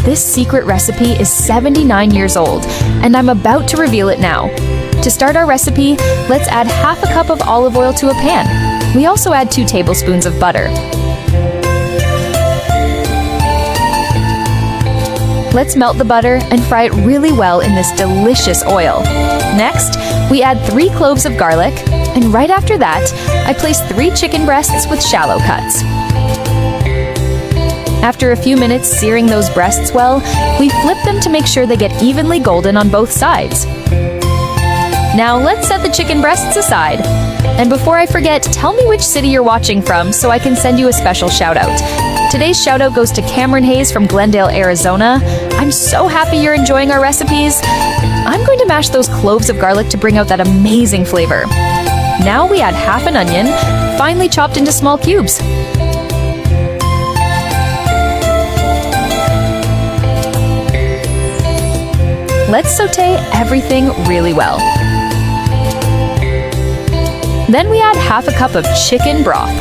this secret recipe is 79 years old, and I'm about to reveal it now. To start our recipe, let's add half a cup of olive oil to a pan. We also add 2 tablespoons of butter. Let's melt the butter and fry it really well in this delicious oil. Next, we add 3 cloves of garlic, and right after that, I place 3 chicken breasts with shallow cuts. After a few minutes searing those breasts well, we flip them to make sure they get evenly golden on both sides. Now let's set the chicken breasts aside. And before I forget, tell me which city you're watching from so I can send you a special shout out. Today's shout out goes to Cameron Hayes from Glendale, Arizona. I'm so happy you're enjoying our recipes. I'm going to mash those cloves of garlic to bring out that amazing flavor. Now we add half an onion, finely chopped into small cubes. Let's saute everything really well. Then we add half a cup of chicken broth.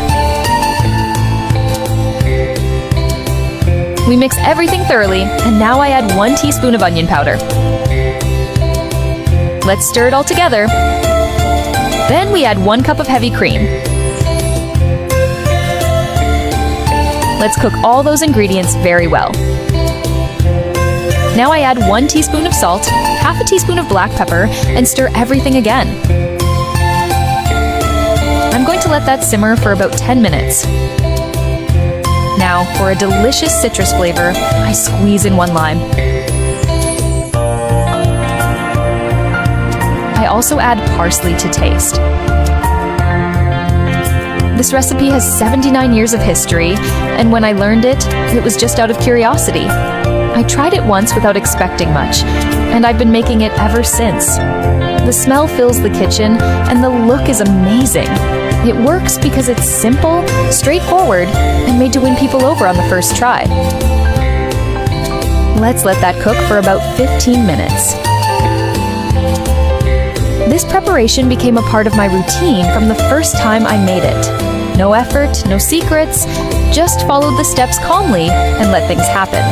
We mix everything thoroughly, and now I add 1 teaspoon of onion powder. Let's stir it all together. Then we add 1 cup of heavy cream. Let's cook all those ingredients very well. Now I add 1 teaspoon of salt, half a teaspoon of black pepper, and stir everything again. I'm going to let that simmer for about 10 minutes. Now, for a delicious citrus flavor, I squeeze in 1 lime. I also add parsley to taste. This recipe has 79 years of history, and when I learned it, it was just out of curiosity. I tried it once without expecting much, and I've been making it ever since. The smell fills the kitchen, and the look is amazing. It works because it's simple, straightforward, and made to win people over on the first try. Let's let that cook for about 15 minutes. This preparation became a part of my routine from the first time I made it. No effort, no secrets, just followed the steps calmly and let things happen.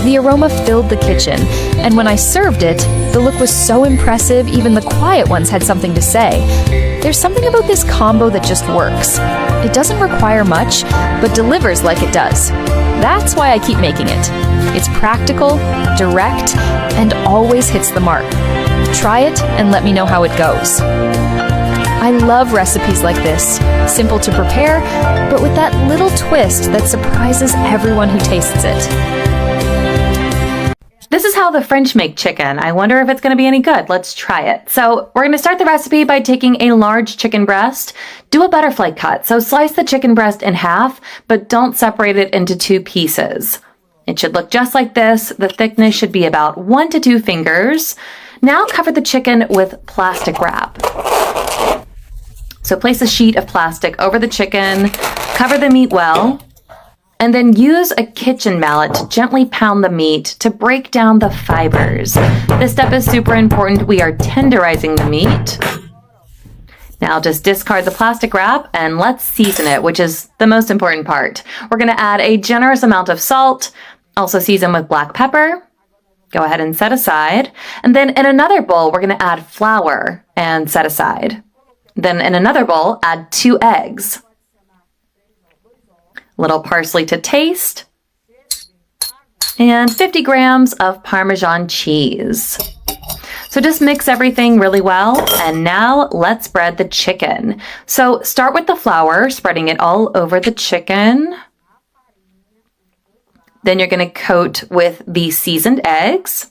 The aroma filled the kitchen, and when I served it, the look was so impressive even the quiet ones had something to say. There's something about this combo that just works. It doesn't require much, but delivers like it does. That's why I keep making it. It's practical, direct, and always hits the mark. Try it and let me know how it goes. I love recipes like this, simple to prepare, but with that little twist that surprises everyone who tastes it. This is how the French make chicken. I wonder if it's going to be any good. Let's try it. So we're going to start the recipe by taking a large chicken breast. Do a butterfly cut. So slice the chicken breast in half, but don't separate it into 2 pieces. It should look just like this. The thickness should be about 1 to 2 fingers. Now cover the chicken with plastic wrap. So place a sheet of plastic over the chicken, cover the meat well, and then use a kitchen mallet to gently pound the meat to break down the fibers. This step is super important. We are tenderizing the meat. Now just discard the plastic wrap and let's season it, which is the most important part. We're going to add a generous amount of salt, also season with black pepper. Go ahead and set aside. And then in another bowl, we're going to add flour and set aside. Then in another bowl, add 2 eggs. Little parsley to taste, and 50 grams of Parmesan cheese. So just mix everything really well, and now let's spread the chicken. So start with the flour, spreading it all over the chicken. Then you're going to coat with the seasoned eggs.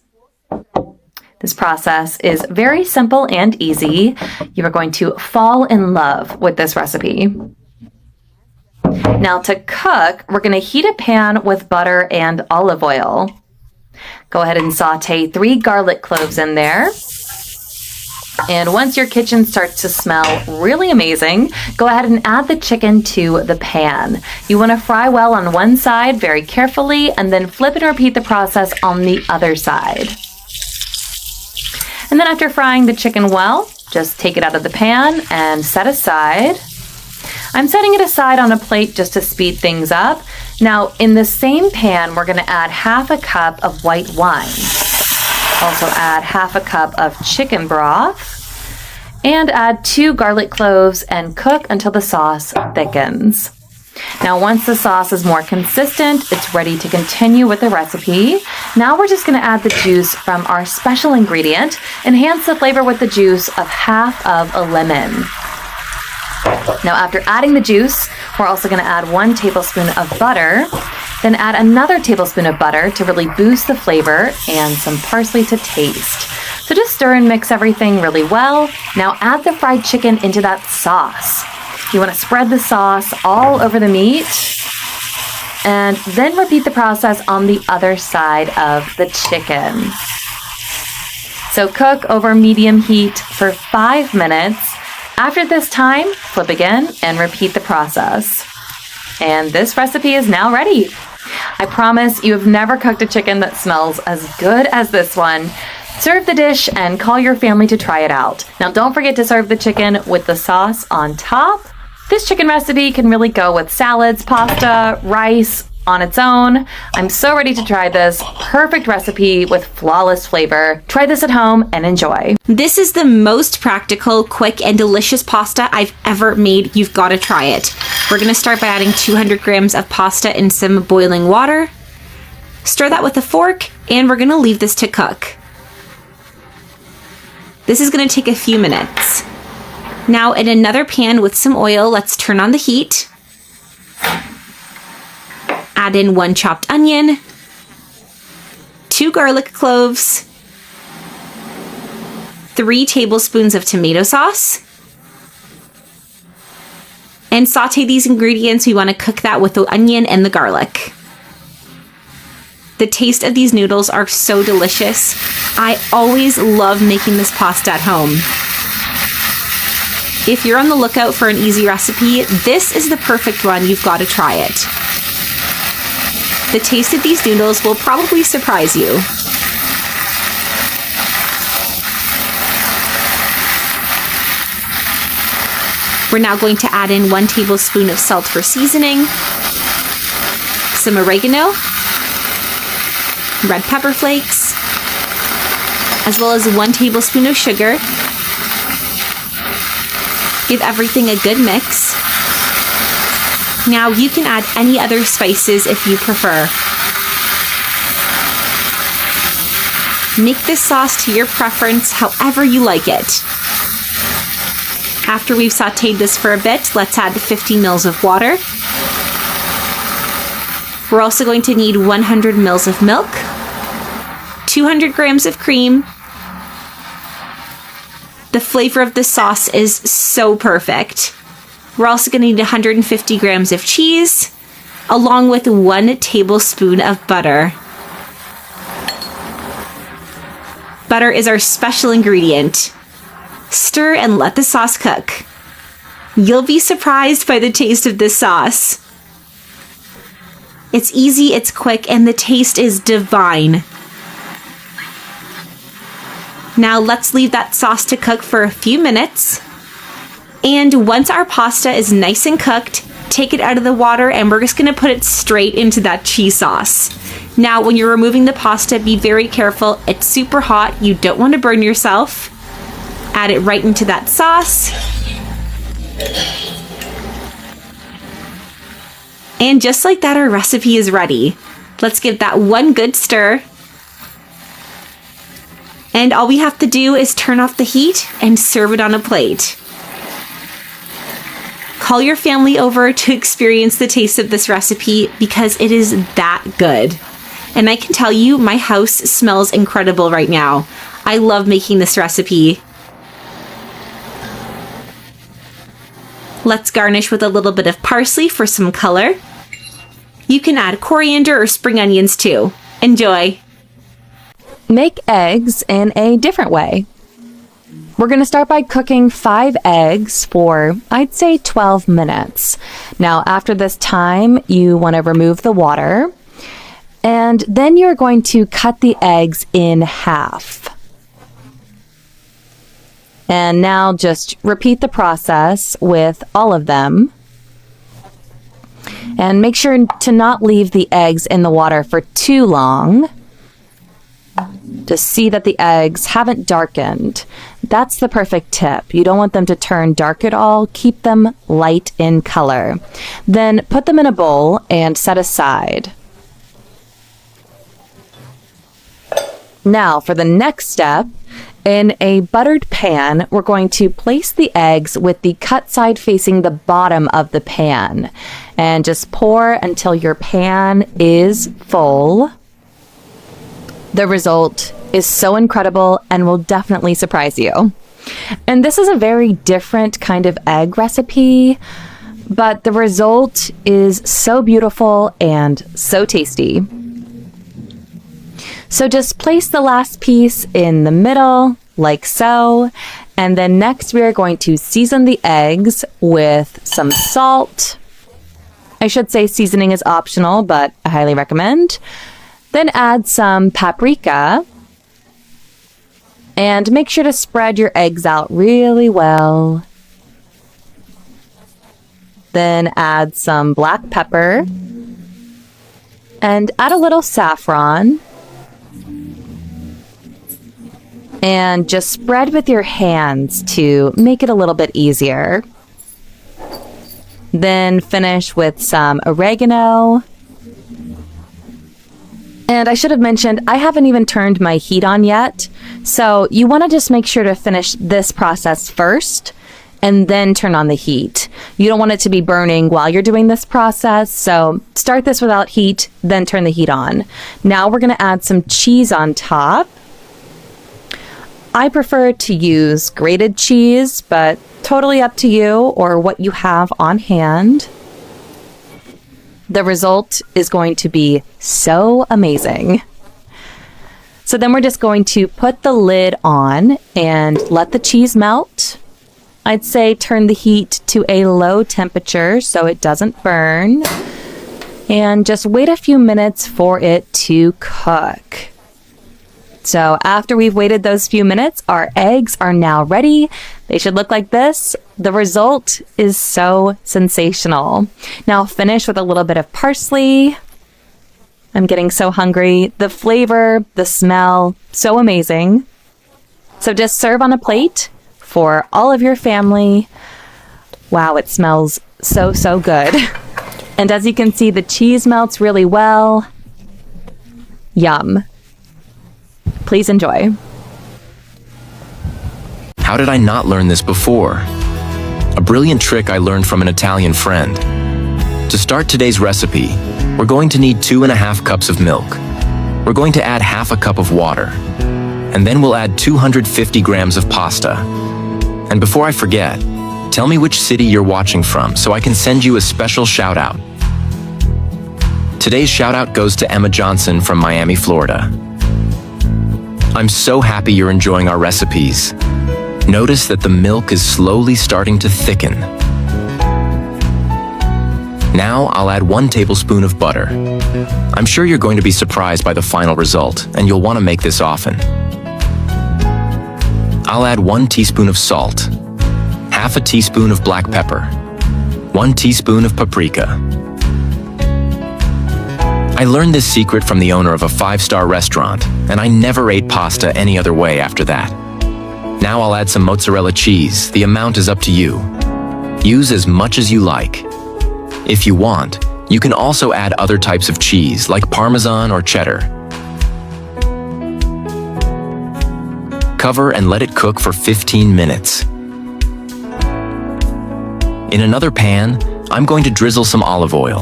This process is very simple and easy. You are going to fall in love with this recipe. Now to cook, we're going to heat a pan with butter and olive oil. Go ahead and saute 3 garlic cloves in there. And once your kitchen starts to smell really amazing, go ahead and add the chicken to the pan. You want to fry well on one side very carefully and then flip and repeat the process on the other side. And then after frying the chicken well, just take it out of the pan and set aside. I'm setting it aside on a plate just to speed things up. Now, in the same pan, we're going to add half a cup of white wine. Also add half a cup of chicken broth. And add 2 garlic cloves and cook until the sauce thickens. Now, once the sauce is more consistent, it's ready to continue with the recipe. Now we're just going to add the juice from our special ingredient. Enhance the flavor with the juice of half of a lemon. Now, after adding the juice, we're also going to add 1 tablespoon of butter. Then add another tablespoon of butter to really boost the flavor and some parsley to taste. So just stir and mix everything really well. Now add the fried chicken into that sauce. You want to spread the sauce all over the meat and then repeat the process on the other side of the chicken. So cook over medium heat for 5 minutes. After this time, flip again and repeat the process. And this recipe is now ready. I promise you have never cooked a chicken that smells as good as this one. Serve the dish and call your family to try it out. Now don't forget to serve the chicken with the sauce on top. This chicken recipe can really go with salads, pasta, rice, on its own. I'm so ready to try this perfect recipe with flawless flavor. Try this at home and enjoy. This is the most practical, quick, and delicious pasta I've ever made. You've got to try it. We're going to start by adding 200 grams of pasta in some boiling water. Stir that with a fork, and we're going to leave this to cook. This is going to take a few minutes. Now, in another pan with some oil, let's turn on the heat. Add in 1 chopped onion, 2 garlic cloves, 3 tablespoons of tomato sauce, and saute these ingredients. We want to cook that with the onion and the garlic. The taste of these noodles are so delicious. I always love making this pasta at home. If you're on the lookout for an easy recipe, this is the perfect one. You've got to try it. The taste of these noodles will probably surprise you. We're now going to add in 1 tablespoon of salt for seasoning, some oregano, red pepper flakes, as well as 1 tablespoon of sugar. Give everything a good mix. Now you can add any other spices if you prefer. Make this sauce to your preference, however you like it. After we've sauteed this for a bit, let's add 50 ml of water. We're also going to need 100 ml of milk, 200 grams of cream. The flavor of this sauce is so perfect. We're also going to need 150 grams of cheese, along with 1 tablespoon of butter. Butter is our special ingredient. Stir and let the sauce cook. You'll be surprised by the taste of this sauce. It's easy, it's quick, and the taste is divine. Now let's leave that sauce to cook for a few minutes. And once our pasta is nice and cooked, take it out of the water and we're just going to put it straight into that cheese sauce. Now when you're removing the pasta, be very careful. It's super hot. You don't want to burn yourself. Add it right into that sauce. And just like that, our recipe is ready. Let's give that one good stir. And all we have to do is turn off the heat and serve it on a plate. Call your family over to experience the taste of this recipe because it is that good. And I can tell you, my house smells incredible right now. I love making this recipe. Let's garnish with a little bit of parsley for some color. You can add coriander or spring onions too. Enjoy! Make eggs in a different way. We're going to start by cooking 5 eggs for, I'd say, 12 minutes. Now, after this time, you want to remove the water, and then you're going to cut the eggs in half. And now just repeat the process with all of them. And make sure to not leave the eggs in the water for too long. To see that the eggs haven't darkened. That's the perfect tip. You don't want them to turn dark at all. Keep them light in color. Then put them in a bowl and set aside. Now for the next step, in a buttered pan, we're going to place the eggs with the cut side facing the bottom of the pan. And just pour until your pan is full. The result is so incredible and will definitely surprise you. And this is a very different kind of egg recipe, but the result is so beautiful and so tasty. So just place the last piece in the middle, like so. And then next we are going to season the eggs with some salt. I should say seasoning is optional, but I highly recommend. Then add some paprika. And make sure to spread your eggs out really well. Then add some black pepper. And add a little saffron. And just spread with your hands to make it a little bit easier. Then finish with some oregano. And I should have mentioned, I haven't even turned my heat on yet. So you want to just make sure to finish this process first and then turn on the heat. You don't want it to be burning while you're doing this process. So start this without heat, then turn the heat on. Now we're going to add some cheese on top. I prefer to use grated cheese, but totally up to you or what you have on hand. The result is going to be so amazing. So then we're just going to put the lid on and let the cheese melt. I'd say turn the heat to a low temperature so it doesn't burn. And just wait a few minutes for it to cook. So after we've waited those few minutes, our eggs are now ready. They should look like this. The result is so sensational. Now finish with a little bit of parsley. I'm getting so hungry. The flavor, the smell, so amazing. So just serve on a plate for all of your family. Wow, it smells so, so good. And as you can see, the cheese melts really well. Yum. Please enjoy. How did I not learn this before? A brilliant trick I learned from an Italian friend. To start today's recipe, we're going to need 2.5 cups of milk. We're going to add half a cup of water. And then we'll add 250 grams of pasta. And before I forget, tell me which city you're watching from so I can send you a special shout out. Today's shout out goes to Emma Johnson from Miami, Florida. I'm so happy you're enjoying our recipes. Notice that the milk is slowly starting to thicken. Now I'll add 1 tablespoon of butter. I'm sure you're going to be surprised by the final result, and you'll want to make this often. I'll add 1 teaspoon of salt, half a teaspoon of black pepper, 1 teaspoon of paprika. I learned this secret from the owner of a 5-star restaurant, and I never ate pasta any other way after that. Now I'll add some mozzarella cheese. The amount is up to you. Use as much as you like. If you want, you can also add other types of cheese like Parmesan or cheddar. Cover and let it cook for 15 minutes. In another pan, I'm going to drizzle some olive oil.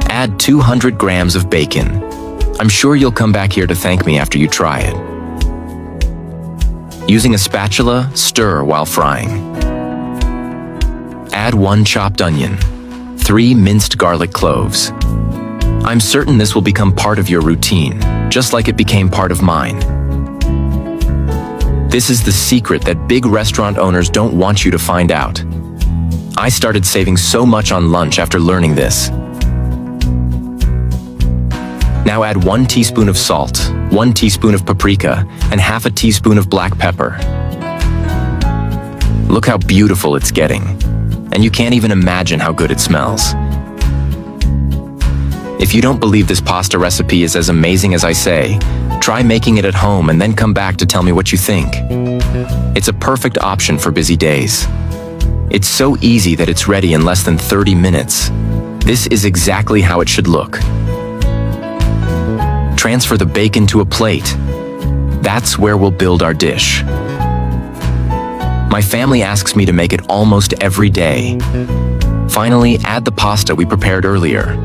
Add 200 grams of bacon. I'm sure you'll come back here to thank me after you try it. Using a spatula, stir while frying. Add 1 chopped onion, 3 minced garlic cloves. I'm certain this will become part of your routine, just like it became part of mine. This is the secret that big restaurant owners don't want you to find out. I started saving so much on lunch after learning this. Now add 1 teaspoon of salt, 1 teaspoon of paprika, and half a teaspoon of black pepper. Look how beautiful it's getting, and you can't even imagine how good it smells. If you don't believe this pasta recipe is as amazing as I say, try making it at home and then come back to tell me what you think. It's a perfect option for busy days. It's so easy that it's ready in less than 30 minutes. This is exactly how it should look. Transfer the bacon to a plate. That's where we'll build our dish. My family asks me to make it almost every day. Finally, add the pasta we prepared earlier.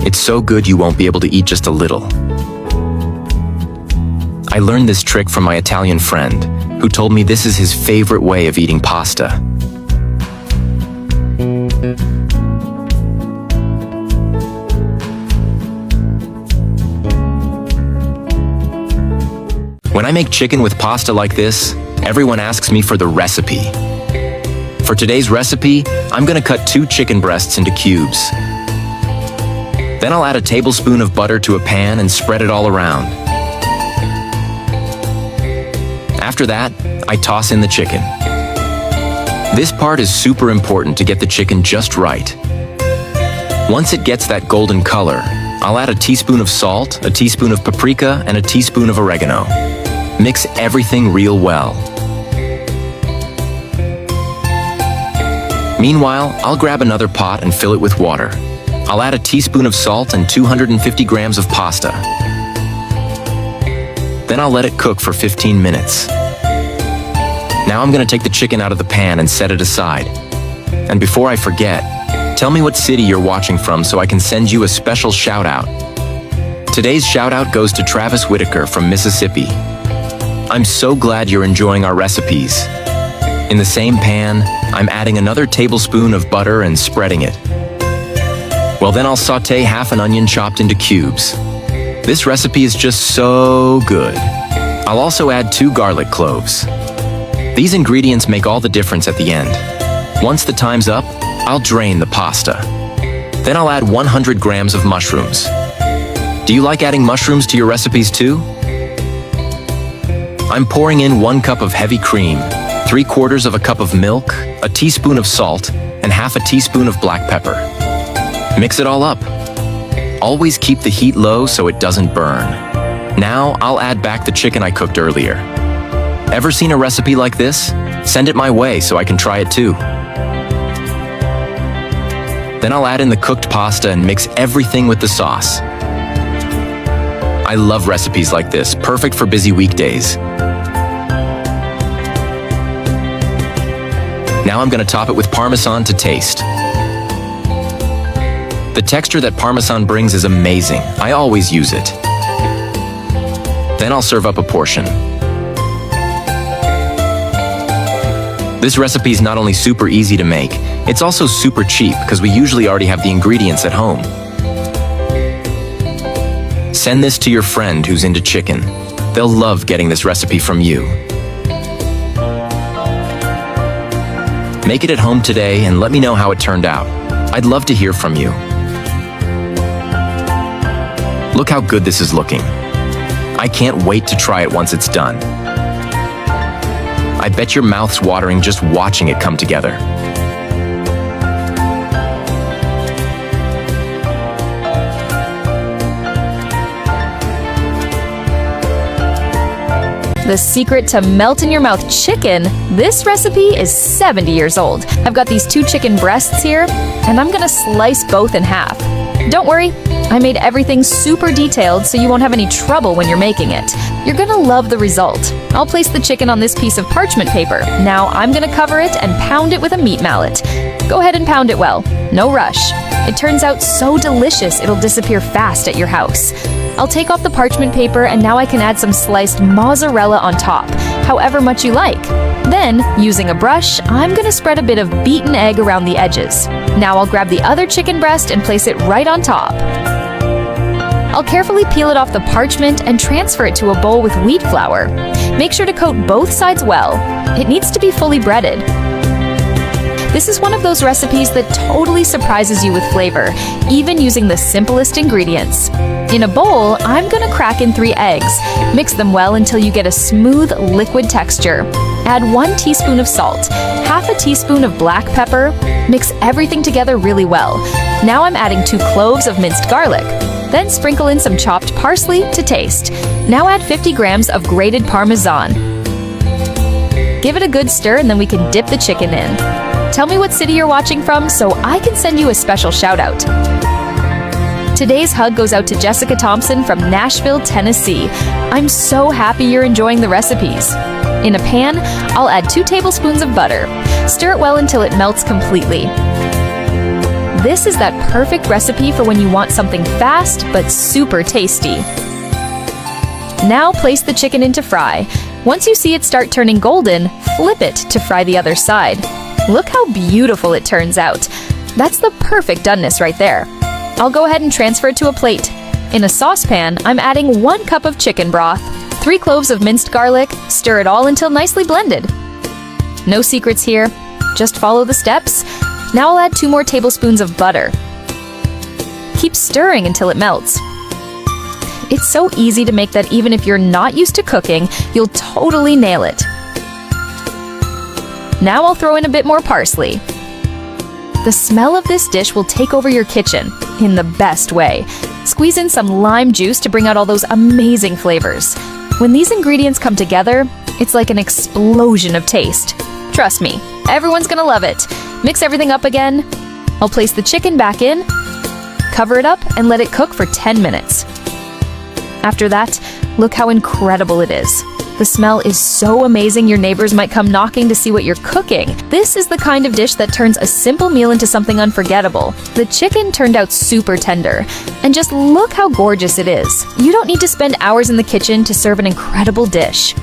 It's so good you won't be able to eat just a little. I learned this trick from my Italian friend, who told me this is his favorite way of eating pasta. When I make chicken with pasta like this, everyone asks me for the recipe. For today's recipe, I'm gonna cut 2 chicken breasts into cubes. Then I'll add a tablespoon of butter to a pan and spread it all around. After that, I toss in the chicken. This part is super important to get the chicken just right. Once it gets that golden color, I'll add a teaspoon of salt, a teaspoon of paprika, and a teaspoon of oregano. Mix everything real well. Meanwhile, I'll grab another pot and fill it with water. I'll add a teaspoon of salt and 250 grams of pasta. Then I'll let it cook for 15 minutes. Now I'm gonna take the chicken out of the pan and set it aside. And before I forget, tell me what city you're watching from so I can send you a special shout out. Today's shout out goes to Travis Whitaker from Mississippi. I'm so glad you're enjoying our recipes. In the same pan, I'm adding another tablespoon of butter and spreading it. Well, then I'll saute half an onion chopped into cubes. This recipe is just so good. I'll also add 2 garlic cloves. These ingredients make all the difference at the end. Once the time's up, I'll drain the pasta. Then I'll add 100 grams of mushrooms. Do you like adding mushrooms to your recipes too? I'm pouring in 1 cup of heavy cream, 3/4 of a cup of milk, a teaspoon of salt, and half a teaspoon of black pepper. Mix it all up. Always keep the heat low so it doesn't burn. Now I'll add back the chicken I cooked earlier. Ever seen a recipe like this? Send it my way so I can try it too. Then I'll add in the cooked pasta and mix everything with the sauce. I love recipes like this, perfect for busy weekdays. Now I'm gonna top it with Parmesan to taste. The texture that Parmesan brings is amazing. I always use it. Then I'll serve up a portion. This recipe is not only super easy to make, it's also super cheap because we usually already have the ingredients at home. Send this to your friend who's into chicken. They'll love getting this recipe from you. Make it at home today and let me know how it turned out. I'd love to hear from you. Look how good this is looking. I can't wait to try it once it's done. I bet your mouth's watering just watching it come together. The secret to melt-in-your-mouth chicken, this recipe is 70 years old. I've got these 2 chicken breasts here, and I'm gonna slice both in half. Don't worry, I made everything super detailed so you won't have any trouble when you're making it. You're gonna love the result. I'll place the chicken on this piece of parchment paper. Now I'm gonna cover it and pound it with a meat mallet. Go ahead and pound it well, no rush. It turns out so delicious it'll disappear fast at your house. I'll take off the parchment paper and now I can add some sliced mozzarella on top, however much you like. Then, using a brush, I'm gonna spread a bit of beaten egg around the edges. Now I'll grab the other chicken breast and place it right on top. I'll carefully peel it off the parchment and transfer it to a bowl with wheat flour. Make sure to coat both sides well. It needs to be fully breaded. This is one of those recipes that totally surprises you with flavor, even using the simplest ingredients. In a bowl, I'm gonna crack in 3 eggs. Mix them well until you get a smooth, liquid texture. Add 1 teaspoon of salt, half a teaspoon of black pepper. Mix everything together really well. Now I'm adding 2 cloves of minced garlic. Then sprinkle in some chopped parsley to taste. Now add 50 grams of grated Parmesan. Give it a good stir and then we can dip the chicken in. Tell me what city you're watching from so I can send you a special shout out. Today's hug goes out to Jessica Thompson from Nashville, Tennessee. I'm so happy you're enjoying the recipes. In a pan, I'll add 2 tablespoons of butter. Stir it well until it melts completely. This is that perfect recipe for when you want something fast but super tasty. Now place the chicken into fry. Once you see it start turning golden, flip it to fry the other side. Look how beautiful it turns out. That's the perfect doneness right there. I'll go ahead and transfer it to a plate. In a saucepan, I'm adding 1 cup of chicken broth, 3 cloves of minced garlic, stir it all until nicely blended. No secrets here, just follow the steps. Now I'll add 2 more tablespoons of butter. Keep stirring until it melts. It's so easy to make that even if you're not used to cooking, you'll totally nail it. Now I'll throw in a bit more parsley. The smell of this dish will take over your kitchen in the best way. Squeeze in some lime juice to bring out all those amazing flavors. When these ingredients come together, it's like an explosion of taste. Trust me, everyone's gonna love it. Mix everything up again. I'll place the chicken back in, cover it up, and let it cook for 10 minutes. After that, look how incredible it is. The smell is so amazing your neighbors might come knocking to see what you're cooking. This is the kind of dish that turns a simple meal into something unforgettable. The chicken turned out super tender, and just look how gorgeous it is. You don't need to spend hours in the kitchen to serve an incredible dish.